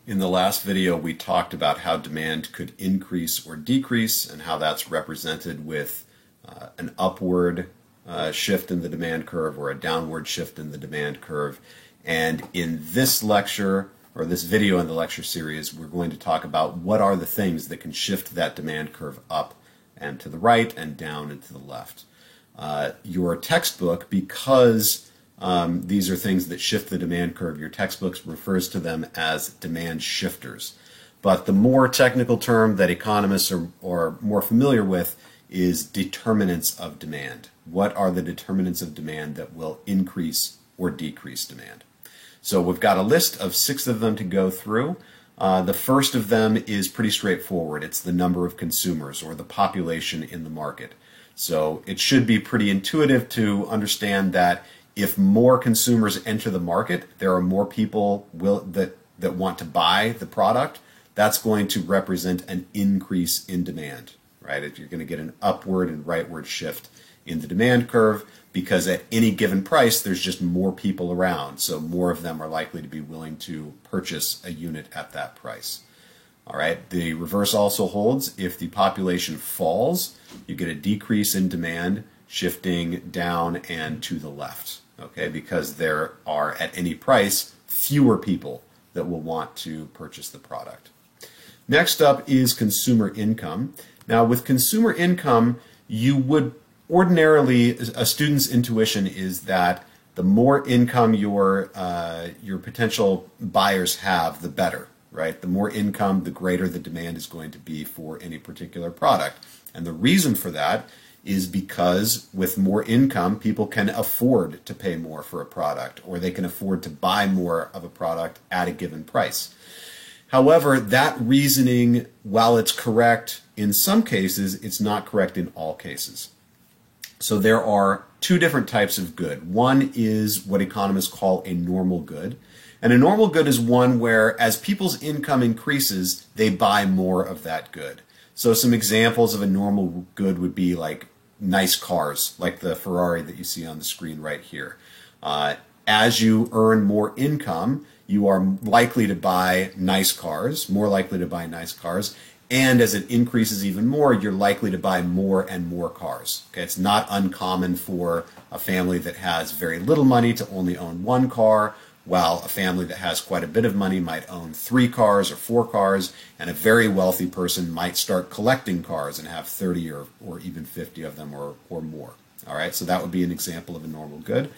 In the last video, we talked about how demand could increase or decrease and how that's represented with an upward shift in the demand curve or a downward shift in the demand curve. And in this lecture, or this video in the lecture series, we're going to talk about what are the things that can shift that demand curve up and to the right and down and to the left. Your textbook, because these are things that shift the demand curve, your textbook refers to them as demand shifters. But the more technical term that economists are more familiar with is determinants of demand. What are the determinants of demand that will increase or decrease demand? So we've got a list of 6 of them to go through. The first of them is pretty straightforward. It's the number of consumers, or the population in the market. So it should be pretty intuitive to understand that if more consumers enter the market, there are more people that want to buy the product. That's going to represent an increase in demand, right? If you're going to get an upward and rightward shift in the demand curve, because at any given price, there's just more people around, so more of them are likely to be willing to purchase a unit at that price. All right. The reverse also holds. If the population falls, you get a decrease in demand, shifting down and to the left. Okay, because there are at any price fewer people that will want to purchase the product. Next up is consumer income. Now, with consumer income, you would ordinarily, a student's intuition is that the more income your potential buyers have, the better, right? The more income, the greater the demand is going to be for any particular product. And the reason for that is because with more income, people can afford to pay more for a product, or they can afford to buy more of a product at a given price. However, that reasoning, while it's correct in some cases, it's not correct in all cases. So there are 2 different types of good. One is what economists call a normal good. And a normal good is one where as people's income increases, they buy more of that good. So some examples of a normal good would be like nice cars, like the Ferrari that you see on the screen right here. As you earn more income, you are likely to buy nice cars, more likely to buy nice cars, and as it increases even more, you're likely to buy more and more cars. Okay, it's not uncommon for a family that has very little money to only own 1 car, while a family that has quite a bit of money might own 3 cars or 4 cars, and a very wealthy person might start collecting cars and have 30 or even 50 of them or more. All right, so that would be an example of a normal good.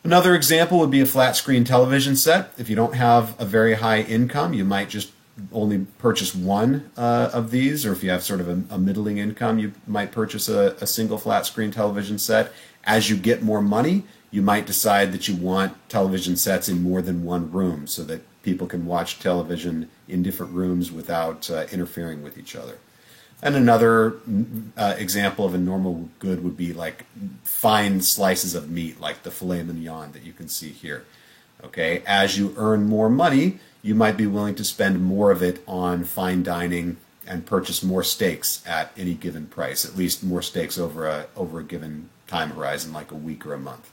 Another example would be a flat screen television set. If you don't have a very high income, you might just only purchase 1 of these, or if you have sort of a middling income, you might purchase a single flat screen television set. As you get more money, you might decide that you want television sets in more than 1 room so that people can watch television in different rooms without interfering with each other. And another example of a normal good would be like fine slices of meat, like the filet mignon that you can see here. Okay, as you earn more money, you might be willing to spend more of it on fine dining and purchase more steaks at any given price, at least more steaks over a given time horizon, like a week or a month.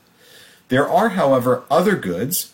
There are, however, other goods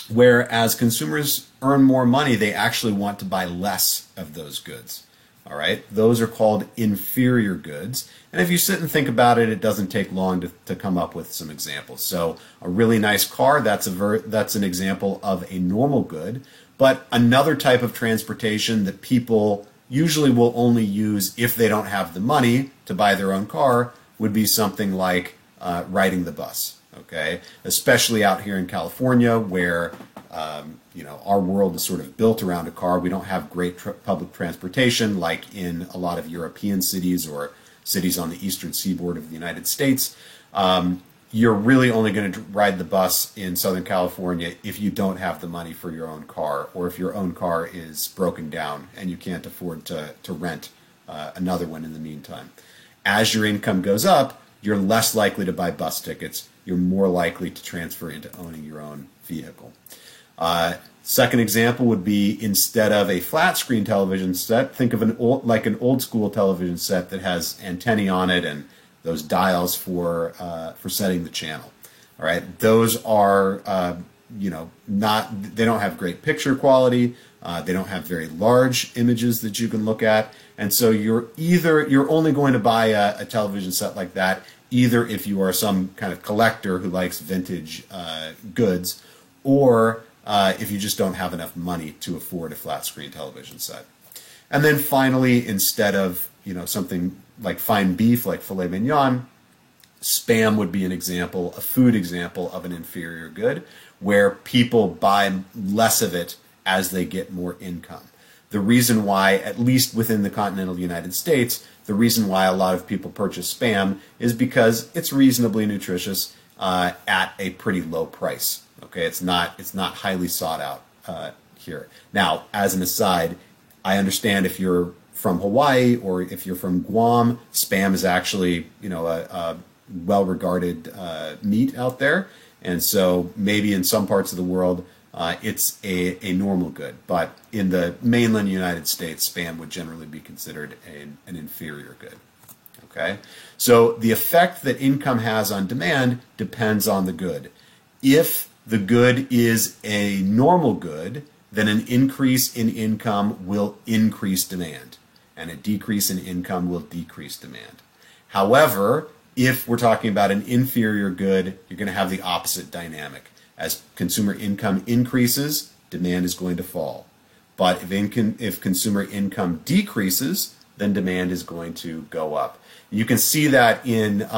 where as consumers earn more money, they actually want to buy less of those goods. All right, those are called inferior goods. And if you sit and think about it, it doesn't take long to come up with some examples. So a really nice car, that's an example of a normal good. But another type of transportation that people usually will only use if they don't have the money to buy their own car would be something like riding the bus. Okay, especially out here in California, where our world is sort of built around a car. We don't have great public transportation like in a lot of European cities or cities on the eastern seaboard of the United States. You're really only going to ride the bus in Southern California if you don't have the money for your own car, or if your own car is broken down and you can't afford to rent another one in the meantime. As your income goes up, you're less likely to buy bus tickets. You're more likely to transfer into owning your own vehicle. Second example would be, instead of a flat screen television set, think of an old school television set that has antennae on it and those dials for setting the channel. All right, those are they don't have great picture quality. They don't have very large images that you can look at. And so you're only going to buy a television set like that either if you are some kind of collector who likes vintage goods, or if you just don't have enough money to afford a flat screen television set. And then finally, instead of something like fine beef, like filet mignon, Spam would be an example, a food example of an inferior good, where people buy less of it as they get more income. The reason why, at least within the continental United States, the reason why a lot of people purchase Spam is because it's reasonably nutritious at a pretty low price. Okay, it's not highly sought out here. Now, as an aside, I understand if you're from Hawaii or if you're from Guam, Spam is actually a well-regarded meat out there, and so maybe in some parts of the world it's a normal good, but in the mainland United States, Spam would generally be considered an inferior good. Okay, so the effect that income has on demand depends on the good. If the good is a normal good, then an increase in income will increase demand, and a decrease in income will decrease demand. However, if we're talking about an inferior good, you're going to have the opposite dynamic. As consumer income increases, demand is going to fall. But if consumer income decreases, then demand is going to go up. You can see that in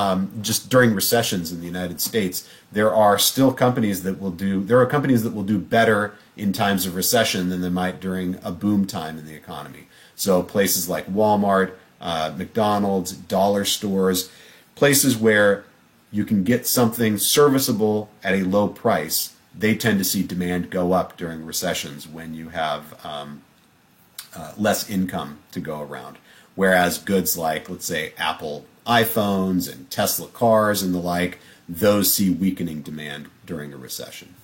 just during recessions in the United States. There are companies that will do better in times of recession than they might during a boom time in the economy. So places like Walmart, McDonald's, dollar stores, places where you can get something serviceable at a low price, they tend to see demand go up during recessions when you have less income to go around. Whereas goods like, let's say, Apple iPhones and Tesla cars and the like, those see weakening demand during a recession.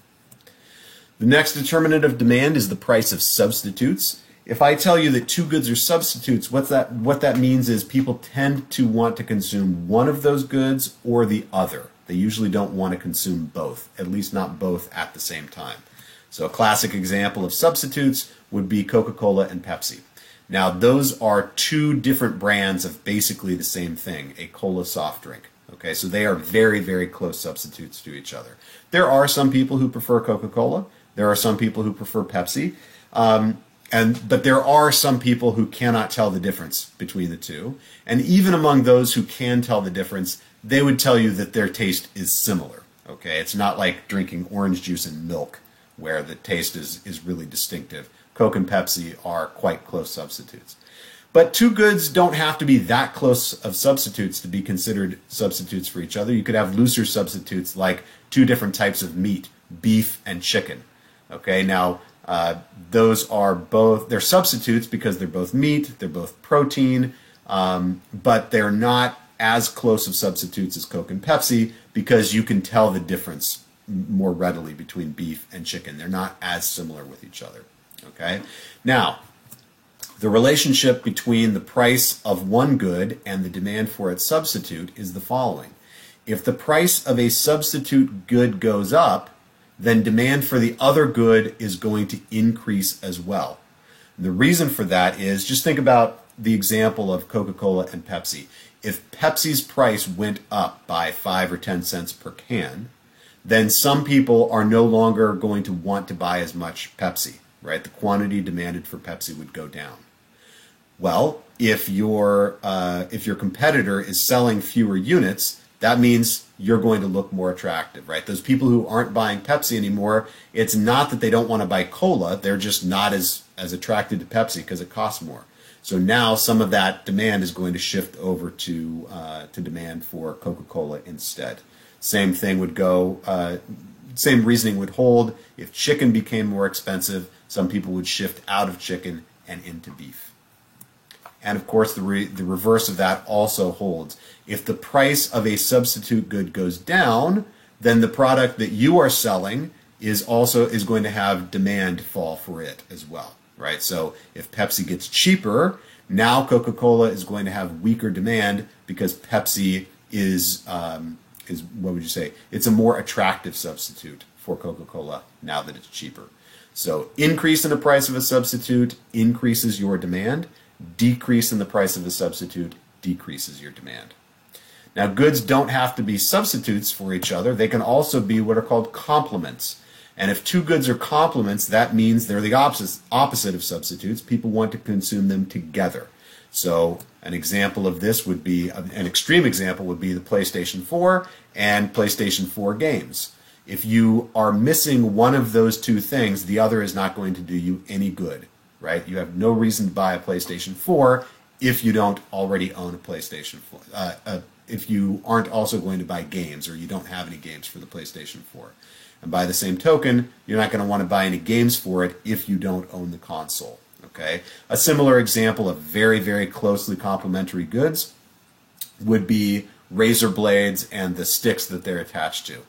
The next determinant of demand is the price of substitutes. If I tell you that two goods are substitutes, what that means is people tend to want to consume one of those goods or the other. They usually don't want to consume both, at least not both at the same time. So a classic example of substitutes would be Coca-Cola and Pepsi. Now, those are two different brands of basically the same thing, a cola soft drink. Okay, so they are very, very close substitutes to each other. There are some people who prefer Coca-Cola. There are some people who prefer Pepsi. But there are some people who cannot tell the difference between the two. And even among those who can tell the difference, they would tell you that their taste is similar. Okay, it's not like drinking orange juice and milk where the taste is really distinctive. Coke and Pepsi are quite close substitutes. But two goods don't have to be that close of substitutes to be considered substitutes for each other. You could have looser substitutes like two different types of meat, beef and chicken. Okay, now those are they're substitutes because they're both meat, they're both protein, but they're not as close of substitutes as Coke and Pepsi because you can tell the difference more readily between beef and chicken. They're not as similar with each other. Okay, now the relationship between the price of one good and the demand for its substitute is the following. If the price of a substitute good goes up, then demand for the other good is going to increase as well. And the reason for that is, just think about the example of Coca-Cola and Pepsi. If Pepsi's price went up by 5 or 10 cents per can, then some people are no longer going to want to buy as much Pepsi, right? The quantity demanded for Pepsi would go down. Well, if your competitor is selling fewer units, that means you're going to look more attractive, right? Those people who aren't buying Pepsi anymore, it's not that they don't want to buy cola, they're just not as attracted to Pepsi because it costs more. So now some of that demand is going to shift over to demand for Coca-Cola instead. Same thing would go, same reasoning would hold. If chicken became more expensive, some people would shift out of chicken and into beef. And of course, the reverse of that also holds. If the price of a substitute good goes down, then the product that you are selling is going to have demand fall for it as well, right? So if Pepsi gets cheaper, now Coca-Cola is going to have weaker demand because Pepsi is what would you say? It's a more attractive substitute for Coca-Cola now that it's cheaper. So increase in the price of a substitute increases your demand. Decrease in the price of a substitute decreases your demand. Now, goods don't have to be substitutes for each other. They can also be what are called complements. And if two goods are complements, that means they're the opposite of substitutes. People want to consume them together. So an example of this would be, an extreme example would be the PlayStation 4 and PlayStation 4 games. If you are missing one of those two things, the other is not going to do you any good, right? You have no reason to buy a PlayStation 4 if you don't already own a PlayStation 4. If you aren't also going to buy games, or you don't have any games for the PlayStation 4. And by the same token, you're not going to want to buy any games for it if you don't own the console. Okay? A similar example of very, very closely complementary goods would be razor blades and the sticks that they're attached to.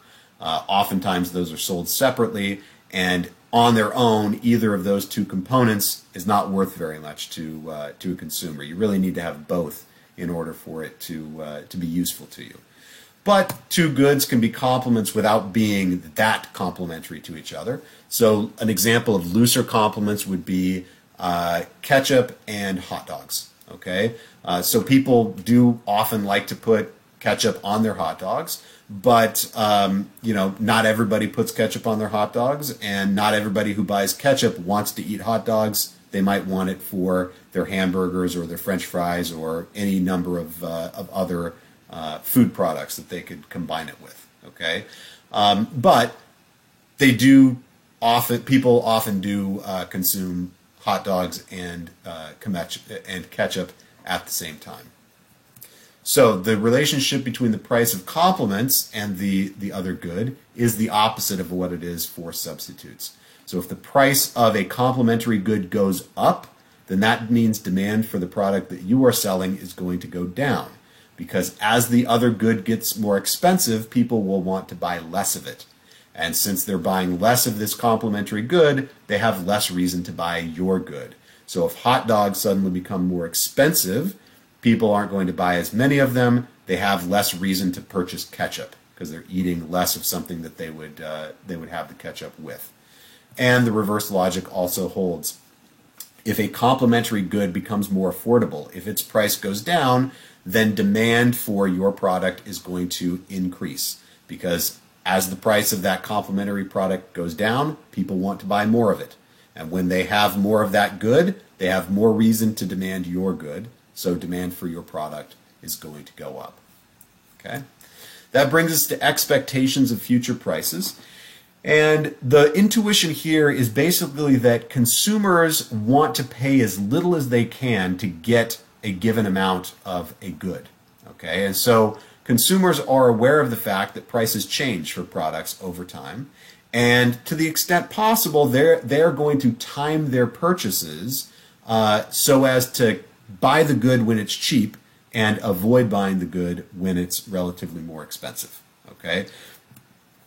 Oftentimes those are sold separately, and on their own, either of those two components is not worth very much to a consumer. You really need to have both in order for it to be useful to you. But two goods can be complements without being that complementary to each other. So an example of looser complements would be ketchup and hot dogs. Okay, so people do often like to put ketchup on their hot dogs, but not everybody puts ketchup on their hot dogs, and not everybody who buys ketchup wants to eat hot dogs. They might want it for their hamburgers or their French fries or any number of other food products that they could combine it with. Okay, but they do often. People often do consume hot dogs and ketchup at the same time. So the relationship between the price of complements and the other good is the opposite of what it is for substitutes. So if the price of a complementary good goes up, then that means demand for the product that you are selling is going to go down. Because as the other good gets more expensive, people will want to buy less of it. And since they're buying less of this complementary good, they have less reason to buy your good. So if hot dogs suddenly become more expensive, people aren't going to buy as many of them. They have less reason to purchase ketchup because they're eating less of something that they would have the ketchup with. And the reverse logic also holds. If a complementary good becomes more affordable, if its price goes down, then demand for your product is going to increase, because as the price of that complementary product goes down, people want to buy more of it. And when they have more of that good, they have more reason to demand your good, so demand for your product is going to go up. Okay? That brings us to expectations of future prices. And the intuition here is basically that consumers want to pay as little as they can to get a given amount of a good. Okay? And so consumers are aware of the fact that prices change for products over time. And to the extent possible, they're going to time their purchases so as to buy the good when it's cheap and avoid buying the good when it's relatively more expensive. Okay?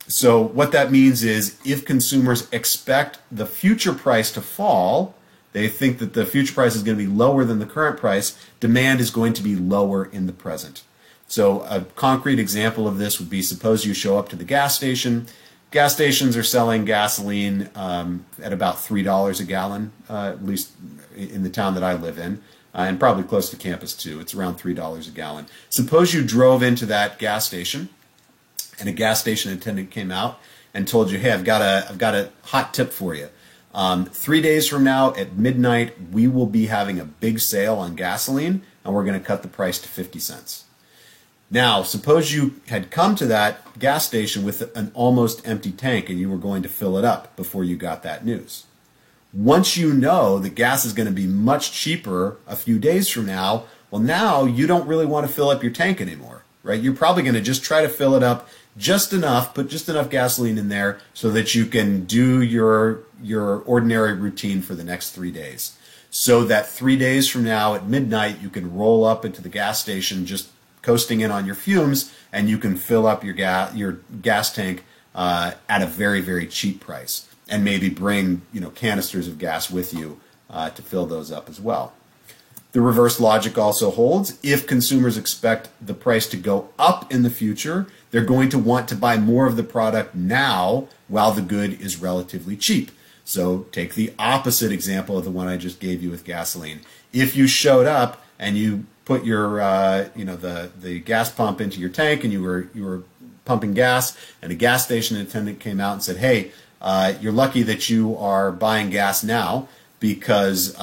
So what that means is if consumers expect the future price to fall, they think that the future price is going to be lower than the current price, demand is going to be lower in the present. So a concrete example of this would be, suppose you show up to the gas station. Gas stations are selling gasoline at about $3 a gallon, at least in the town that I live in, and probably close to campus too. It's around $3 a gallon. Suppose you drove into that gas station and a gas station attendant came out and told you, hey, I've got a hot tip for you. 3 days from now at midnight, we will be having a big sale on gasoline, and we're going to cut the price to 50 cents. Now, suppose you had come to that gas station with an almost empty tank and you were going to fill it up before you got that news. Once you know that gas is going to be much cheaper a few days from now, well, now you don't really want to fill up your tank anymore, right? You're probably going to just try to fill it up just enough, put just enough gasoline in there so that you can do your ordinary routine for the next 3 days. So that 3 days from now at midnight, you can roll up into the gas station just coasting in on your fumes, and you can fill up your gas tank at a very, very cheap price, and maybe bring canisters of gas with you to fill those up as well. The reverse logic also holds. If consumers expect the price to go up in the future, they're going to want to buy more of the product now while the good is relatively cheap. So take the opposite example of the one I just gave you with gasoline. If you showed up and you put your the gas pump into your tank and you were pumping gas, and a gas station attendant came out and said, "Hey, you're lucky that you are buying gas now because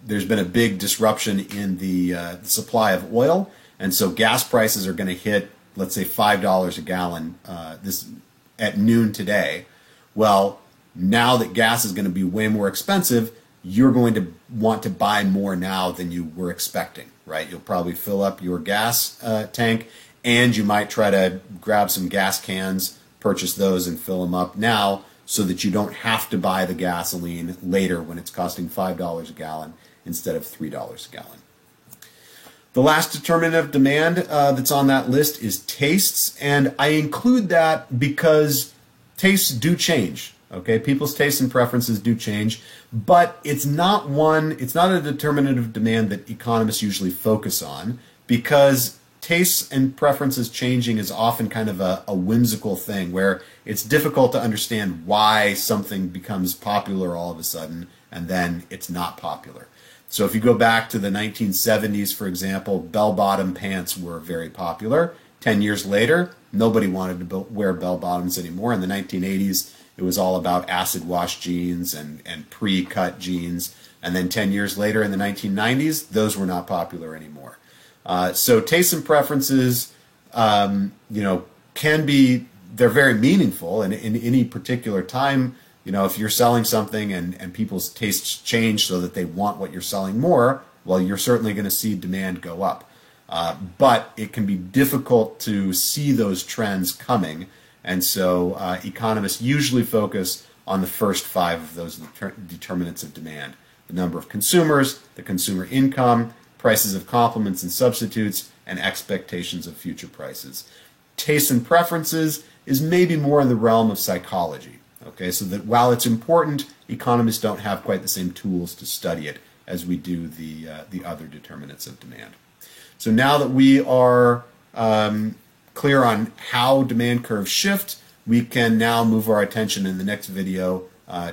there's been a big disruption in the supply of oil, and so gas prices are going to hit, let's say, $5 a gallon this at noon today." Well, now that gas is going to be way more expensive, you're going to want to buy more now than you were expecting, right? You'll probably fill up your gas tank, and you might try to grab some gas cans, purchase those, and fill them up now so that you don't have to buy the gasoline later when it's costing $5 a gallon instead of $3 a gallon. The last determinant of demand that's on that list is tastes, and I include that because tastes do change. Okay, people's tastes and preferences do change, but it's not a determinant of demand that economists usually focus on, because tastes and preferences changing is often kind of a whimsical thing where it's difficult to understand why something becomes popular all of a sudden and then it's not popular. So if you go back to the 1970s, for example, bell-bottom pants were very popular. 10 years later, nobody wanted to wear bell-bottoms anymore. In the 1980s, it was all about acid wash jeans and pre-cut jeans. And then 10 years later in the 1990s, those were not popular anymore. So tastes and preferences, can be, they're very meaningful. And in any particular time, if you're selling something and people's tastes change so that they want what you're selling more, well, you're certainly going to see demand go up. But it can be difficult to see those trends coming. And so economists usually focus on the first 5 of those determinants of demand: the number of consumers, the consumer income, prices of complements and substitutes, and expectations of future prices. Tastes and preferences is maybe more in the realm of psychology. Okay, so that while it's important, economists don't have quite the same tools to study it as we do the other determinants of demand. So now that we are clear on how demand curves shift, we can now move our attention in the next video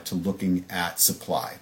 to looking at supply.